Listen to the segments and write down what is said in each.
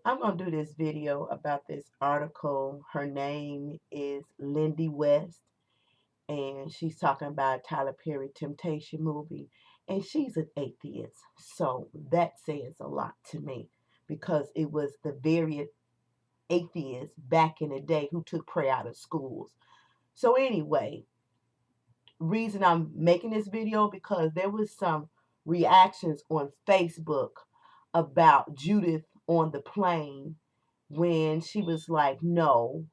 I'm going to do this video about this article. Her name is Lindy West, and she's talking about Tyler Perry Temptation movie, and she's an atheist. So that says a lot to me because it was the very atheists back in the day who took prayer out of schools. So anyway, reason I'm making this video because there was some reactions on Facebook about Judith on the plane when she was like, no,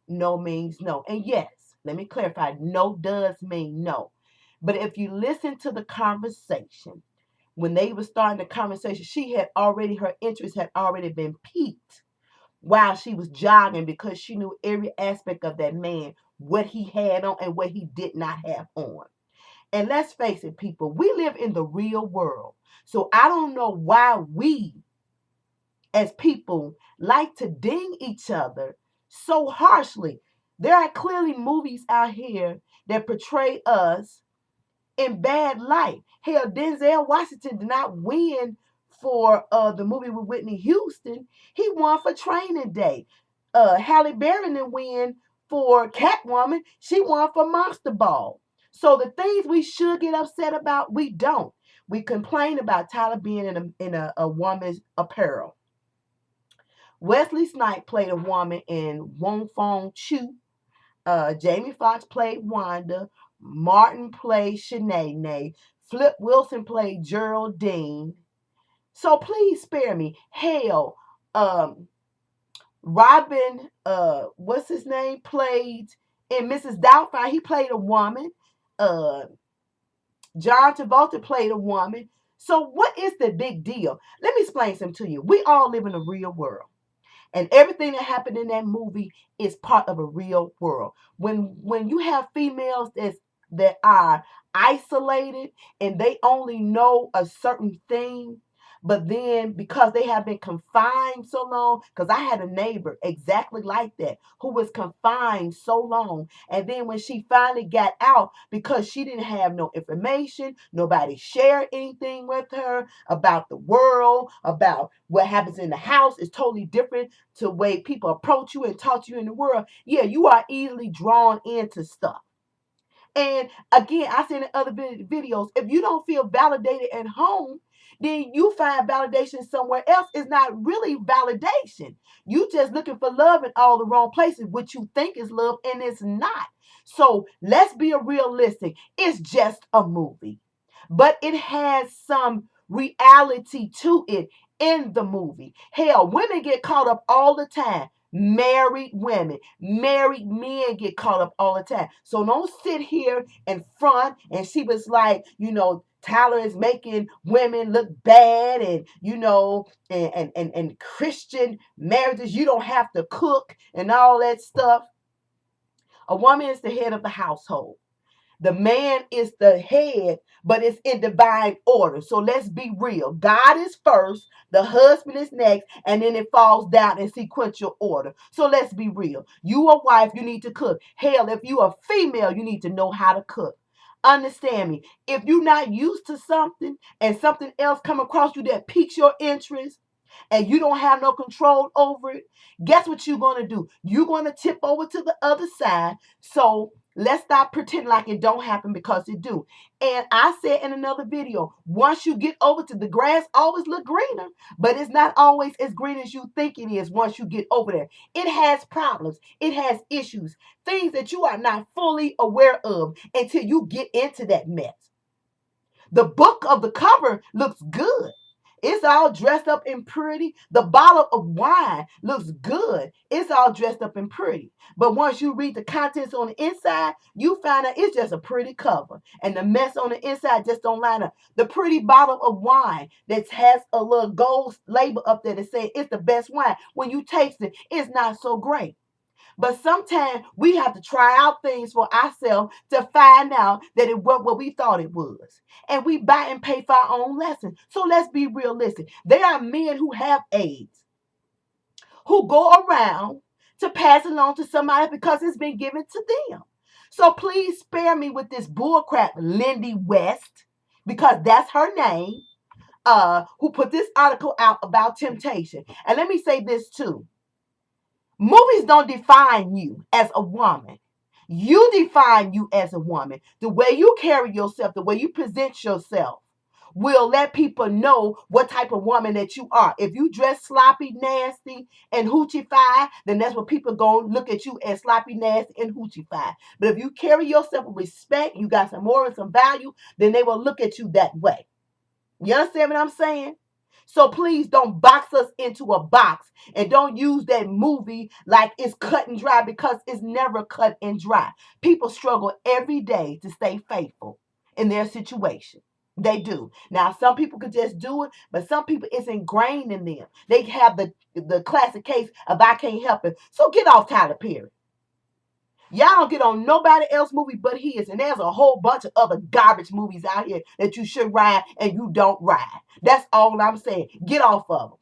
no means no. And yes, let me clarify, no does mean no. But if you listen to the conversation, when they were starting the conversation, her interest had already been piqued while she was jogging because she knew every aspect of that man, what he had on and what he did not have on. And let's face it, people, we live in the real world. So I don't know why we as people like to ding each other so harshly. There are clearly movies out here that portray us in bad light. Hell, Denzel Washington did not win for the movie with Whitney Houston. He won for Training Day. Halle Berry didn't win for Catwoman. She won for Monster Ball. So the things we should get upset about, we don't. We complain about Tyler being in a woman's apparel. Wesley Snipes played a woman in Wong Fong Chu. Jamie Foxx played Wanda. Martin played Shanae. Flip Wilson played Geraldine. So please spare me. Hell, Robin, what's his name, played in Mrs. Doubtfire. He played a woman. John Travolta played a woman. So what is the big deal? Let me explain something to you. We all live in a real world. And everything that happened in that movie is part of a real world. When you have females that are isolated and they only know a certain thing, but then because they have been confined so long, because I had a neighbor exactly like that who was confined so long. And then when she finally got out, because she didn't have no information, nobody shared anything with her about the world, about what happens in the house is totally different to the way people approach you and talk to you in the world. Yeah, you are easily drawn into stuff. And again, I said in other videos, if you don't feel validated at home, then you find validation somewhere else. It's not really validation. You just looking for love in all the wrong places, which you think is love, and it's not. So let's be realistic. It's just a movie, but it has some reality to it in the movie. Hell, women get caught up all the time. Married women, married men get caught up all the time. So don't sit here and front. And she was like, Tyler is making women look bad, and and Christian marriages, you don't have to cook and all that stuff. A woman is the head of the household. The man is the head, but it's in divine order. So let's be real. God is first, the husband is next, and then it falls down in sequential order. So let's be real. You a wife, you need to cook. Hell, if you a female, you need to know how to cook. Understand me. If you're not used to something and something else come across you that piques your interest, and you don't have no control over it, guess what you're going to do? You're going to tip over to the other side. So let's stop pretending like it don't happen, because it do. And I said in another video, once you get over to the grass, always look greener, but it's not always as green as you think it is once you get over there. It has problems. It has issues, things that you are not fully aware of until you get into that mess. The book of the cover looks good. It's all dressed up and pretty. The bottle of wine looks good. It's all dressed up and pretty. But once you read the contents on the inside, you find out it's just a pretty cover. And the mess on the inside just don't line up. The pretty bottle of wine that has a little gold label up there that says it's the best wine. When you taste it, it's not so great. But sometimes we have to try out things for ourselves to find out that it wasn't what we thought it was. And we buy and pay for our own lessons. So let's be realistic. There are men who have AIDS who go around to pass it on to somebody because it's been given to them. So please spare me with this bullcrap, Lindy West, because that's her name. who put this article out about temptation. And let me say this too. Movies don't define you as a woman. You define you as a woman. The way you carry yourself, the way you present yourself will let people know what type of woman that you are. If you dress sloppy, nasty, and hoochie fi, then that's what people gonna look at you as sloppy, nasty, and hoochie fi. But if you carry yourself with respect, you got some more and some value, then they will look at you that way. You understand what I'm saying? So please don't box us into a box and don't use that movie like it's cut and dry, because it's never cut and dry. People struggle every day to stay faithful in their situation. They do. Now, some people could just do it, but some people it's ingrained in them. They have the classic case of I can't help it. So get off Tyler Perry. Y'all don't get on nobody else's movie but his. And there's a whole bunch of other garbage movies out here that you should ride and you don't ride. That's all I'm saying. Get off of them.